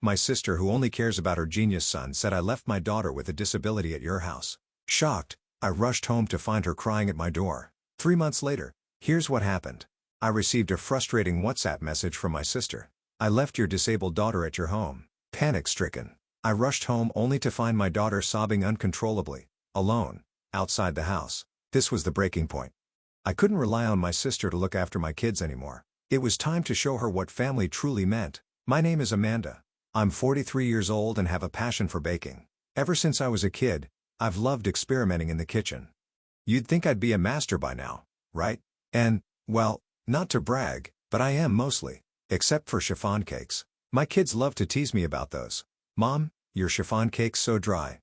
My sister, who only cares about her genius son, said I left my daughter with a disability at your house. Shocked, I rushed home to find her crying at my door. 3 months later, here's what happened. I received a frustrating WhatsApp message from my sister. I left your disabled daughter at your home. Panic-stricken, I rushed home only to find my daughter sobbing uncontrollably, alone, outside the house. This was the breaking point. I couldn't rely on my sister to look after my kids anymore. It was time to show her what family truly meant. My name is Amanda. I'm 43 years old and have a passion for baking. Ever since I was a kid, I've loved experimenting in the kitchen. You'd think I'd be a master by now, right? And, well, not to brag, but I am mostly. Except for chiffon cakes. My kids love to tease me about those. Mom, your chiffon cake's so dry.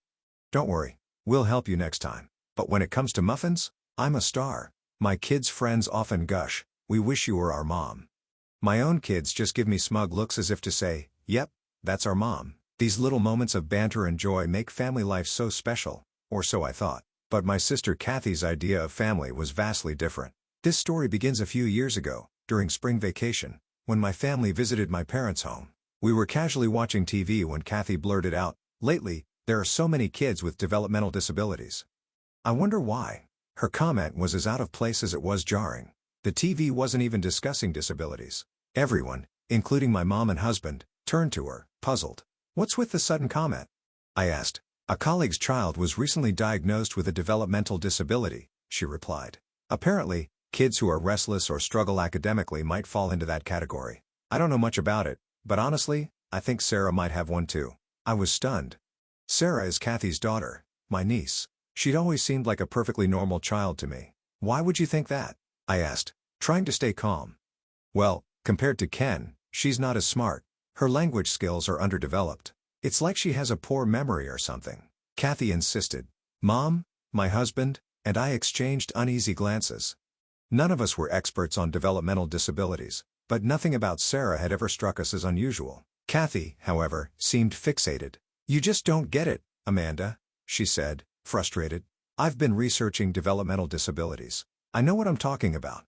Don't worry, we'll help you next time. But when it comes to muffins, I'm a star. My kids' friends often gush, we wish you were our mom. My own kids just give me smug looks as if to say, yep, that's our mom. These little moments of banter and joy make family life so special, or so I thought. But my sister Kathy's idea of family was vastly different. This story begins a few years ago, during spring vacation, when my family visited my parents' home. We were casually watching TV when Kathy blurted out, "Lately, there are so many kids with developmental disabilities. I wonder why." Her comment was as out of place as it was jarring. The TV wasn't even discussing disabilities. Everyone, including my mom and husband, turned to her, puzzled. "What's with the sudden comment?" I asked. "A colleague's child was recently diagnosed with a developmental disability," she replied. "Apparently, kids who are restless or struggle academically might fall into that category. I don't know much about it, but honestly, I think Sarah might have one too." I was stunned. Sarah is Kathy's daughter, my niece. She'd always seemed like a perfectly normal child to me. "Why would you think that?" I asked, trying to stay calm. "Well, compared to Ken, she's not as smart. Her language skills are underdeveloped. It's like she has a poor memory or something," Kathy insisted. Mom, my husband, and I exchanged uneasy glances. None of us were experts on developmental disabilities, but nothing about Sarah had ever struck us as unusual. Kathy, however, seemed fixated. "You just don't get it, Amanda," she said, frustrated. "I've been researching developmental disabilities. I know what I'm talking about."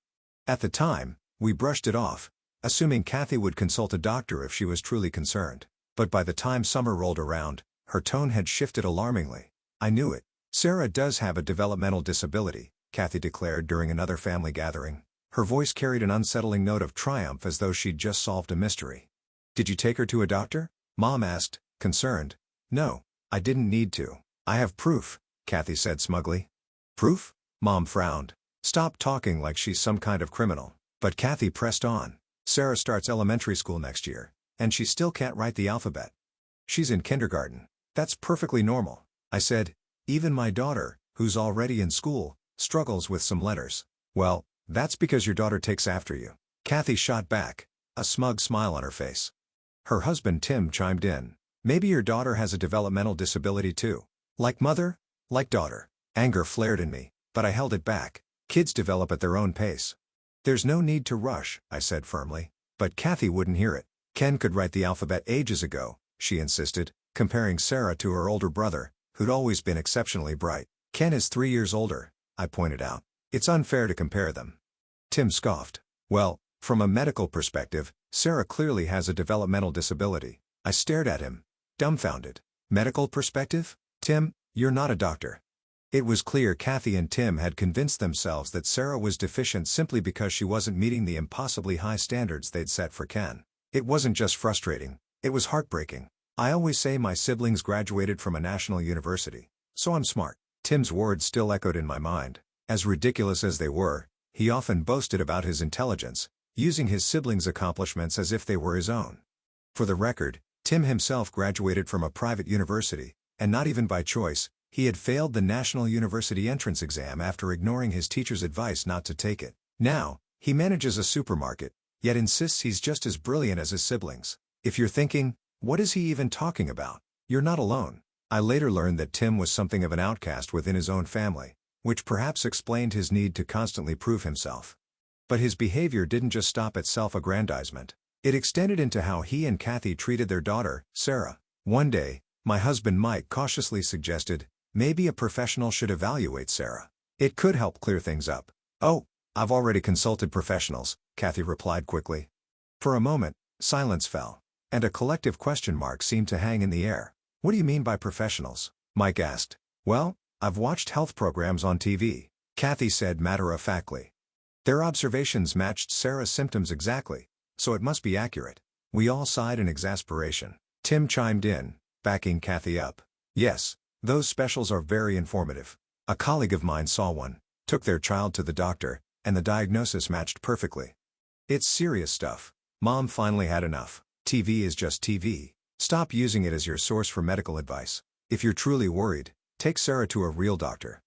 At the time, we brushed it off, assuming Kathy would consult a doctor if she was truly concerned. But by the time summer rolled around, her tone had shifted alarmingly. "I knew it. Sarah does have a developmental disability," Kathy declared during another family gathering. Her voice carried an unsettling note of triumph as though she'd just solved a mystery. "Did you take her to a doctor?" Mom asked, concerned. "No, I didn't need to. I have proof," Kathy said smugly. "Proof?" Mom frowned. "Stop talking like she's some kind of criminal." But Kathy pressed on. "Sarah starts elementary school next year, and she still can't write the alphabet. She's in kindergarten. That's perfectly normal." I said, "Even my daughter, who's already in school, struggles with some letters." "Well, that's because your daughter takes after you," Kathy shot back, a smug smile on her face. Her husband Tim chimed in. "Maybe your daughter has a developmental disability too. Like mother, like daughter." Anger flared in me, but I held it back. Kids develop at their own pace. "There's no need to rush," I said firmly. But Kathy wouldn't hear it. "Ken could write the alphabet ages ago," she insisted, comparing Sarah to her older brother, who'd always been exceptionally bright. "Ken is 3 years older," I pointed out. "It's unfair to compare them." Tim scoffed. "Well, from a medical perspective, Sarah clearly has a developmental disability." I stared at him, dumbfounded. "Medical perspective? Tim, you're not a doctor." It was clear Kathy and Tim had convinced themselves that Sarah was deficient simply because she wasn't meeting the impossibly high standards they'd set for Ken. It wasn't just frustrating, it was heartbreaking. "I always say my siblings graduated from a national university, so I'm smart." Tim's words still echoed in my mind. As ridiculous as they were, he often boasted about his intelligence, using his siblings' accomplishments as if they were his own. For the record, Tim himself graduated from a private university, and not even by choice. He had failed the National University Entrance Exam after ignoring his teacher's advice not to take it. Now, he manages a supermarket, yet insists he's just as brilliant as his siblings. If you're thinking, what is he even talking about? You're not alone. I later learned that Tim was something of an outcast within his own family, which perhaps explained his need to constantly prove himself. But his behavior didn't just stop at self-aggrandizement. It extended into how he and Kathy treated their daughter, Sarah. One day, my husband Mike cautiously suggested, maybe a professional should evaluate Sarah. It could help clear things up. "Oh, I've already consulted professionals," Kathy replied quickly. For a moment, silence fell. and a collective question mark seemed to hang in the air. What do you mean by professionals? Mike asked. Well, I've watched health programs on TV, Kathy said matter-of-factly. Their observations matched Sarah's symptoms exactly, so it must be accurate. We all sighed in exasperation. Tim chimed in, backing Kathy up. Yes, those specials are very informative. A colleague of mine saw one, took their child to the doctor, and the diagnosis matched perfectly. It's serious stuff. Mom finally had enough. TV is just TV. Stop using it as your source for medical advice. If you're truly worried, take Sarah to a real doctor.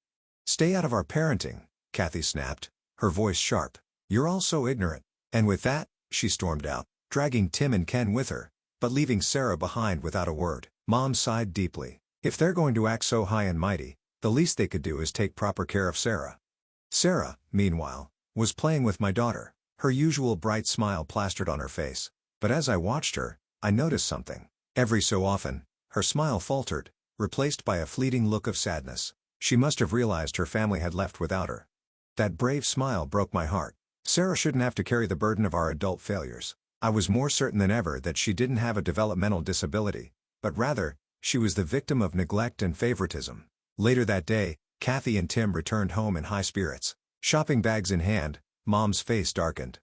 Stay out of our parenting, Kathy snapped, her voice sharp. You're all so ignorant. And with that, she stormed out, dragging Tim and Ken with her, but leaving Sarah behind without a word. Mom sighed deeply. If they're going to act so high and mighty, the least they could do is take proper care of Sarah. Sarah, meanwhile, was playing with my daughter, her usual bright smile plastered on her face. But as I watched her, I noticed something. Every so often, her smile faltered, replaced by a fleeting look of sadness. She must have realized her family had left without her. That brave smile broke my heart. Sarah shouldn't have to carry the burden of our adult failures. I was more certain than ever that she didn't have a developmental disability, but rather, she was the victim of neglect and favoritism. Later that day, Kathy and Tim returned home in high spirits. Shopping bags in hand, Mom's face darkened.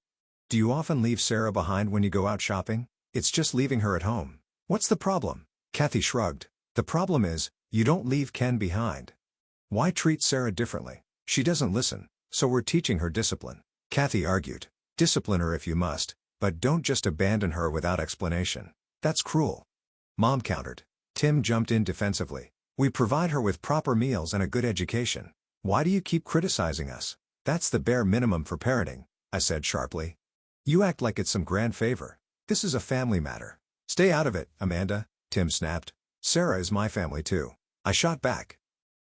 Do you often leave Sarah behind when you go out shopping? It's just leaving her at home. What's the problem? Kathy shrugged. The problem is, you don't leave Ken behind. Why treat Sarah differently? She doesn't listen, so we're teaching her discipline. Kathy argued. Discipline her if you must, but don't just abandon her without explanation. That's cruel. Mom countered. Tim jumped in defensively. We provide her with proper meals and a good education. Why do you keep criticizing us? That's the bare minimum for parenting, I said sharply. You act like it's some grand favor. This is a family matter. Stay out of it, Amanda, Tim snapped. Sarah is my family too. I shot back.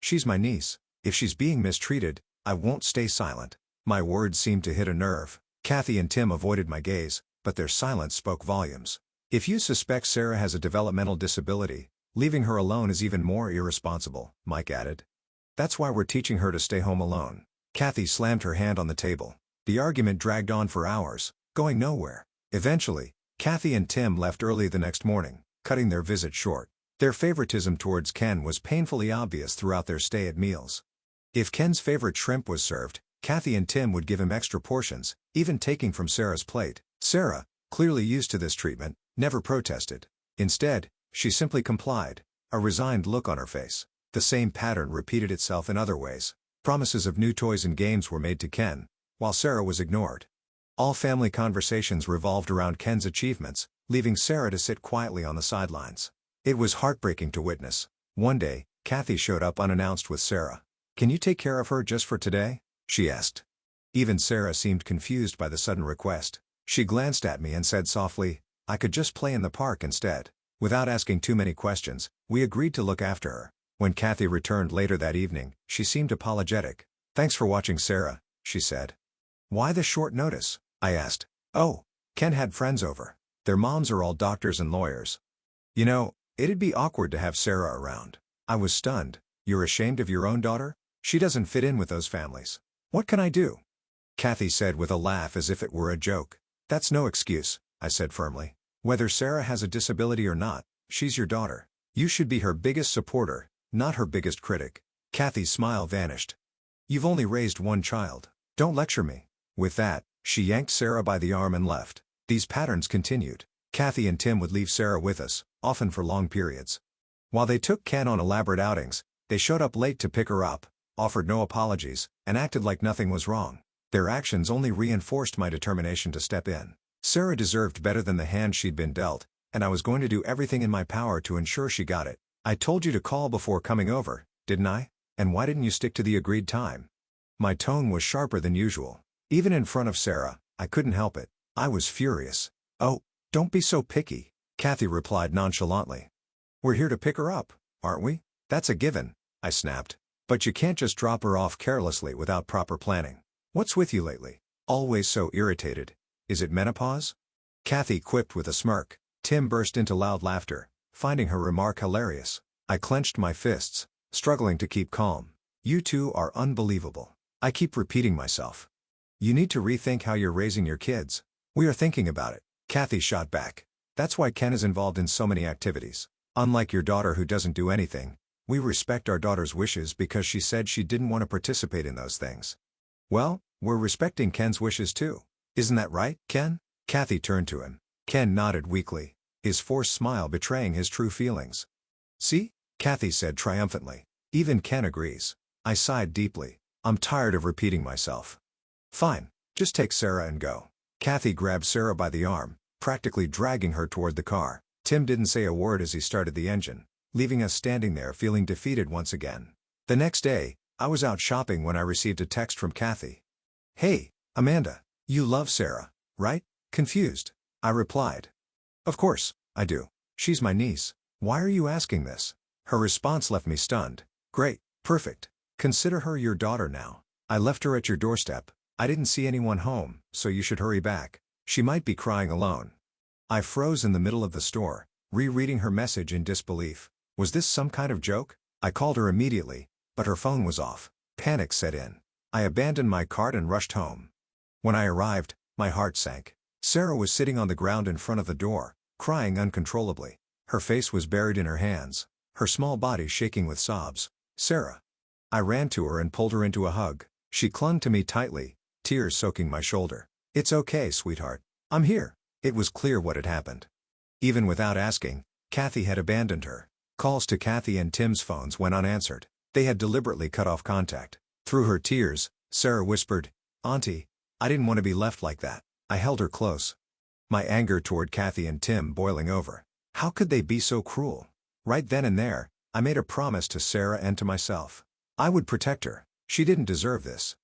She's my niece. If she's being mistreated, I won't stay silent. My words seemed to hit a nerve. Kathy and Tim avoided my gaze, but their silence spoke volumes. If you suspect Sarah has a developmental disability, leaving her alone is even more irresponsible, Mike added. That's why we're teaching her to stay home alone. Kathy slammed her hand on the table. The argument dragged on for hours, going nowhere. Eventually, Kathy and Tim left early the next morning, cutting their visit short. Their favoritism towards Ken was painfully obvious throughout their stay at meals. If Ken's favorite shrimp was served, Kathy and Tim would give him extra portions, even taking from Sarah's plate. Sarah, clearly used to this treatment, never protested. Instead, she simply complied, a resigned look on her face. The same pattern repeated itself in other ways. Promises of new toys and games were made to Ken, while Sarah was ignored. All family conversations revolved around Ken's achievements, leaving Sarah to sit quietly on the sidelines. It was heartbreaking to witness. One day, Kathy showed up unannounced with Sarah. Can you take care of her just for today? She asked. Even Sarah seemed confused by the sudden request. She glanced at me and said softly, I could just play in the park instead. Without asking too many questions, we agreed to look after her. When Kathy returned later that evening, she seemed apologetic. Thanks for watching Sarah, she said. Why the short notice? I asked. Oh, Ken had friends over. Their moms are all doctors and lawyers. You know, it'd be awkward to have Sarah around. I was stunned. You're ashamed of your own daughter? She doesn't fit in with those families. What can I do? Kathy said with a laugh as if it were a joke. That's no excuse, I said firmly. Whether Sarah has a disability or not, she's your daughter. You should be her biggest supporter, not her biggest critic. Kathy's smile vanished. You've only raised one child. Don't lecture me. With that, she yanked Sarah by the arm and left. These patterns continued. Kathy and Tim would leave Sarah with us, often for long periods. While they took Ken on elaborate outings, they showed up late to pick her up, offered no apologies, and acted like nothing was wrong. Their actions only reinforced my determination to step in. Sarah deserved better than the hand she'd been dealt, and I was going to do everything in my power to ensure she got it. I told you to call before coming over, didn't I? And why didn't you stick to the agreed time? My tone was sharper than usual. Even in front of Sarah, I couldn't help it. I was furious. Oh, don't be so picky, Kathy replied nonchalantly. We're here to pick her up, aren't we? That's a given, I snapped. But you can't just drop her off carelessly without proper planning. What's with you lately? Always so irritated. Is it menopause? Kathy quipped with a smirk. Tim burst into loud laughter, finding her remark hilarious. I clenched my fists, struggling to keep calm. You two are unbelievable. I keep repeating myself. You need to rethink how you're raising your kids. We are thinking about it, Kathy shot back. That's why Ken is involved in so many activities. Unlike your daughter who doesn't do anything, we respect our daughter's wishes because she said she didn't want to participate in those things. Well, we're respecting Ken's wishes too. Isn't that right, Ken? Kathy turned to him. Ken nodded weakly, his forced smile betraying his true feelings. See? Kathy said triumphantly. Even Ken agrees. I sighed deeply. I'm tired of repeating myself. Fine, just take Sarah and go. Kathy grabbed Sarah by the arm, practically dragging her toward the car. Tim didn't say a word as he started the engine, leaving us standing there feeling defeated once again. The next day, I was out shopping when I received a text from Kathy. Hey, Amanda, you love Sarah, right? Confused. I replied. Of course, I do. She's my niece. Why are you asking this? Her response left me stunned. Great, perfect. Consider her your daughter now. I left her at your doorstep. I didn't see anyone home, so you should hurry back. She might be crying alone. I froze in the middle of the store, rereading her message in disbelief. Was this some kind of joke? I called her immediately, but her phone was off. Panic set in. I abandoned my cart and rushed home. When I arrived, my heart sank. Sarah was sitting on the ground in front of the door, crying uncontrollably. Her face was buried in her hands, her small body shaking with sobs. Sarah. I ran to her and pulled her into a hug. She clung to me tightly, tears soaking my shoulder. It's okay, sweetheart. I'm here. It was clear what had happened. Even without asking, Kathy had abandoned her. Calls to Kathy and Tim's phones went unanswered. They had deliberately cut off contact. Through her tears, Sarah whispered, Auntie, I didn't want to be left like that. I held her close. My anger toward Kathy and Tim boiling over. How could they be so cruel? Right then and there, I made a promise to Sarah and to myself. I would protect her. She didn't deserve this.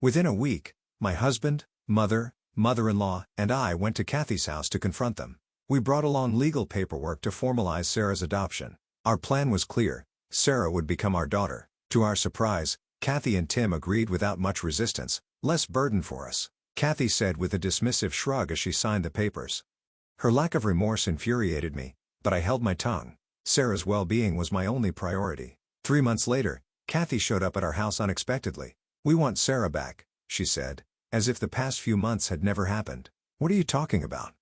Within a week, my husband, mother-in-law, and I went to Kathy's house to confront them. We brought along legal paperwork to formalize Sarah's adoption. Our plan was clear. Sarah would become our daughter. To our surprise, Kathy and Tim agreed without much resistance. Less burden for us, Kathy said with a dismissive shrug as she signed the papers. Her lack of remorse infuriated me, but I held my tongue. Sarah's well-being was my only priority. 3 months later, Kathy showed up at our house unexpectedly. We want Sarah back, she said, as if the past few months had never happened. What are you talking about?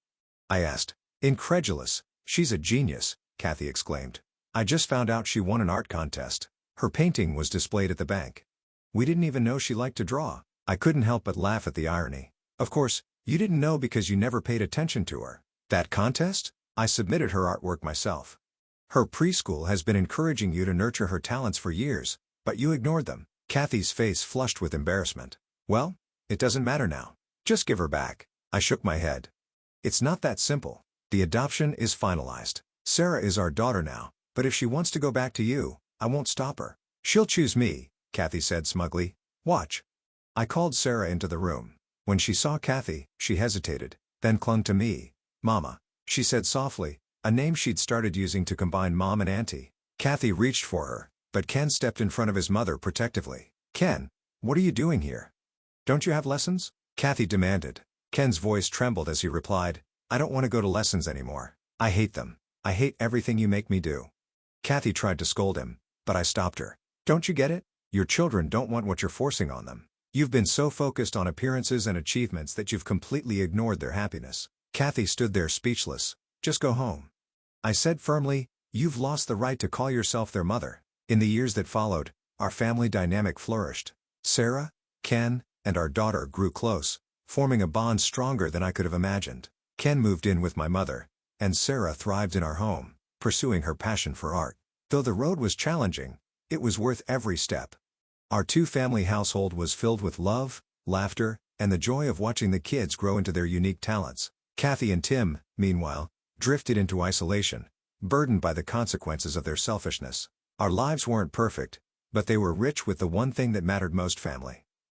I asked. Incredulous. She's a genius, Kathy exclaimed. I just found out she won an art contest. Her painting was displayed at the bank. We didn't even know she liked to draw. I couldn't help but laugh at the irony. Of course, you didn't know because you never paid attention to her. That contest? I submitted her artwork myself. Her preschool has been encouraging you to nurture her talents for years, but you ignored them. Kathy's face flushed with embarrassment. Well, it doesn't matter now. Just give her back. I shook my head. It's not that simple. The adoption is finalized. Sarah is our daughter now, but if she wants to go back to you, I won't stop her. She'll choose me, Kathy said smugly. Watch. I called Sarah into the room. When she saw Kathy, she hesitated, then clung to me. Mama, she said softly, a name she'd started using to combine mom and auntie. Kathy reached for her, but Ken stepped in front of his mother protectively. Ken, what are you doing here? Don't you have lessons? Kathy demanded. Ken's voice trembled as he replied, I don't want to go to lessons anymore. I hate them. I hate everything you make me do. Kathy tried to scold him, but I stopped her. Don't you get it? Your children don't want what you're forcing on them. You've been so focused on appearances and achievements that you've completely ignored their happiness. Kathy stood there speechless. Just go home. I said firmly, you've lost the right to call yourself their mother. In the years that followed, our family dynamic flourished. Sarah, Ken, and our daughter grew close, forming a bond stronger than I could have imagined. Ken moved in with my mother, and Sarah thrived in our home, pursuing her passion for art. Though the road was challenging, it was worth every step. Our two-family household was filled with love, laughter, and the joy of watching the kids grow into their unique talents. Kathy and Tim, meanwhile, drifted into isolation, burdened by the consequences of their selfishness. Our lives weren't perfect, but they were rich with the one thing that mattered most: family.